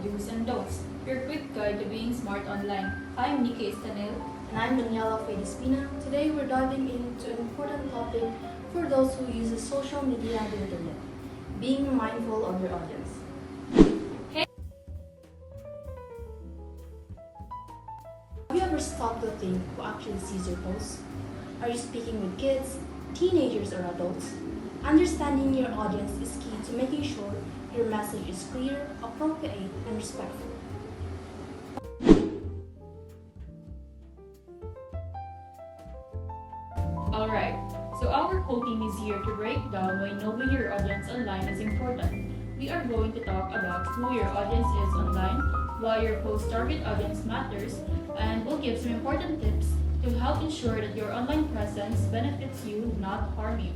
do's and don'ts, your quick guide to being smart online. I'm Nikki Estanil. And I'm Daniela Fedispina. Today we're diving into an important topic for those who use social media and the internet, being mindful of your audience. Have you ever stopped to think who actually sees your posts? Are you speaking with kids, teenagers, or adults? Understanding your audience is key to making sure your message is clear, appropriate, and respectful. Alright, so our whole team is here to break down why knowing your audience online is important. We are going to talk about who your audience is online, why your post target audience matters, and we'll give some important tips to help ensure that your online presence benefits you, not harm you.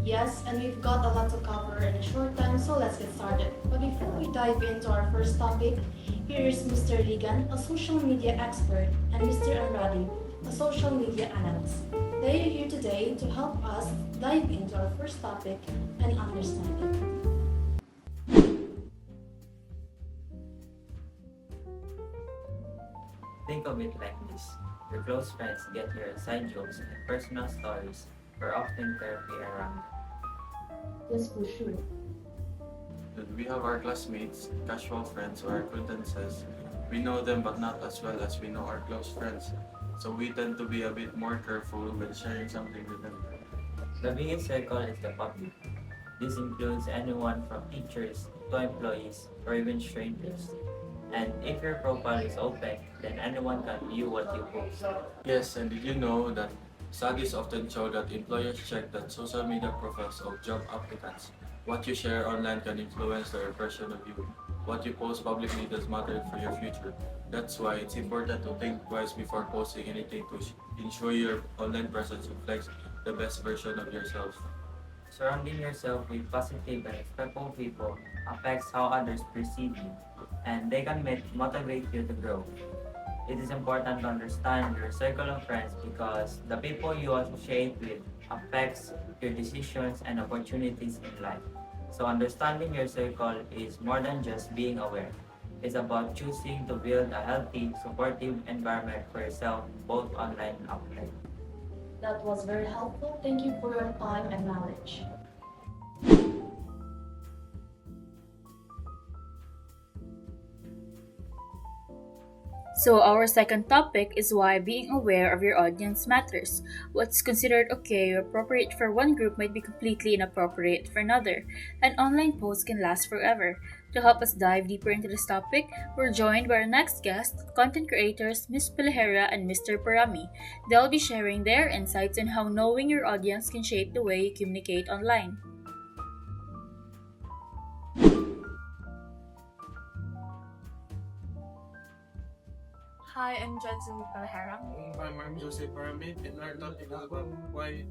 Yes, and we've got a lot to cover in a short time, so let's get started. But before we dive into our first topic, here is Mr. Regan, a social media expert, and Mr. Anradi, a social media analyst. They are here today to help us dive into our first topic and understand it. Think of it like this. Your close friends get your inside jokes and personal stories for often therapy around. Yes, for sure. Then we have our classmates, casual friends, or acquaintances. We know them but not as well as we know our close friends. So we tend to be a bit more careful when sharing something with them. The biggest circle is the public. This includes anyone from teachers to employees or even strangers. And if your profile is open, then anyone can view what you post. Yes, and did you know that studies often show that employers check that social media profiles of job applicants? What you share online can influence their impression of you. What you post publicly does matter for your future. That's why it's important to think twice before posting anything to ensure your online presence reflects the best version of yourself. Surrounding yourself with positive and respectful people affects how others perceive you, and they can motivate you to grow. It is important to understand your circle of friends because the people you associate with affects your decisions and opportunities in life. So understanding your circle is more than just being aware. It's about choosing to build a healthy, supportive environment for yourself, both online and offline. That was very helpful. Thank you for your time and knowledge. So, our second topic is why being aware of your audience matters. What's considered okay or appropriate for one group might be completely inappropriate for another. An online post can last forever. To help us dive deeper into this topic, we're joined by our next guest, content creators Ms. Pilahera and Mr. Parami. They'll be sharing their insights on how knowing your audience can shape the way you communicate online. Hi, I'm Jensen Palahara. I'm Jose Parami, and our topic is about why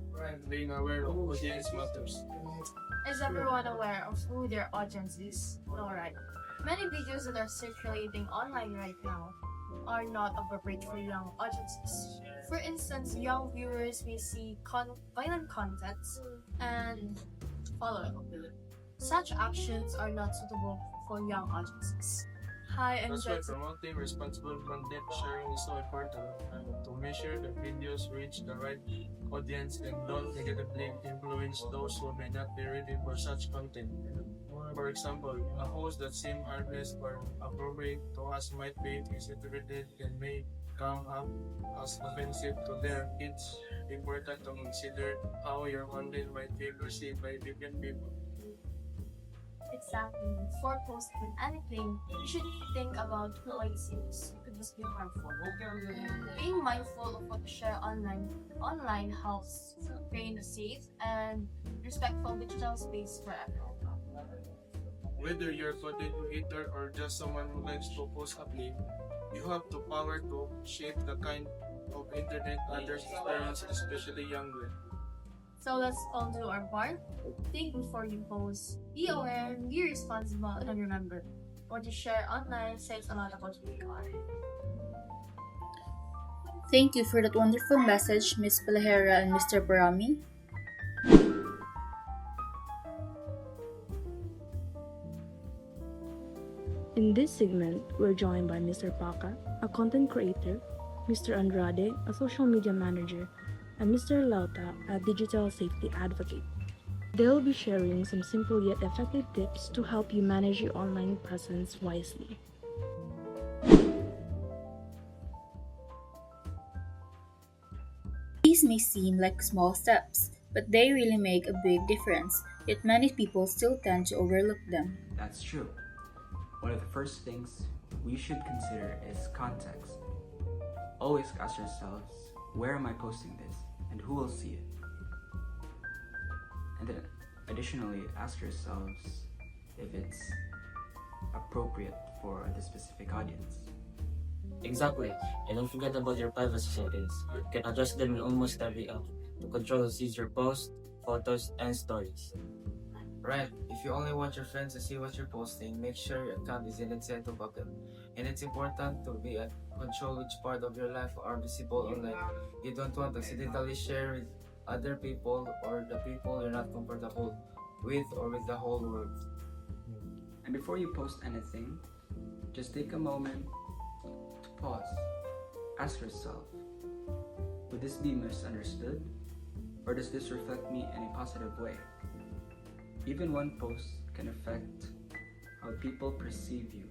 being aware of audience matters. Is everyone aware of who their audience is? Alright. Many videos that are circulating online right now are not appropriate for young audiences. For instance, young viewers may see violent contents and follow it. Such actions are not suitable for young audiences. Hi, I'm That's why Jensen. promoting responsible content sharing is so important, to make sure that videos reach the right audience and don't negatively influence those who may not be ready for such content. For example, a post that seems harmless or appropriate to us might be misinterpreted and may come up as offensive to their kids. Important to consider how your content might be perceived by different people. Exactly. Before posting anything, you should think about who I sees. You could just be harmful. Being mindful of what you share online helps create a safe and respectful digital space for everyone. Whether you're a content creator or just someone who likes to post happily, you have the power to shape the kind of internet others experience, especially younger. So let's all do our part. Think before you post. Be aware, be responsible, and remember, what you share online says a lot about who you are. Thank you for that wonderful message, Ms. Palahera and Mr. Parami. In this segment, we're joined by Mr. Paca, a content creator, Mr. Andrade, a social media manager, and Mr. Lauta, a digital safety advocate. They'll be sharing some simple yet effective tips to help you manage your online presence wisely. These may seem like small steps, but they really make a big difference, yet many people still tend to overlook them. That's true. One of the first things we should consider is context. Always ask yourselves, where am I posting this and who will see it? And then additionally, ask yourselves if it's appropriate for the specific audience. Exactly, and don't forget about your privacy settings. You can adjust them in almost every app to control who sees your posts, photos, and stories. Right, if you only want your friends to see what you're posting, make sure your account is isn't set to backup. And it's important to be at control which part of your life are visible online. You don't want to accidentally share with other people or the people you're not comfortable with or with the whole world. And before you post anything, just take a moment to pause. Ask yourself, would this be misunderstood? Or does this reflect me in a positive way? Even one post can affect how people perceive you.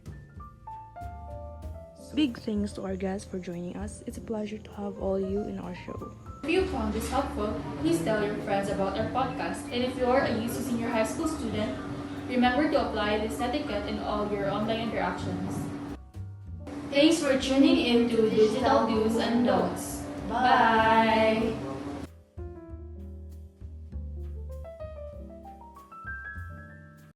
Big thanks to our guests for joining us. It's a pleasure to have all you in our show. If you found this helpful, please tell your friends about our podcast. And if you are a UC senior high school student, remember to apply this etiquette in all your online interactions. Thanks for tuning in to Digital Do's and Don'ts. Bye!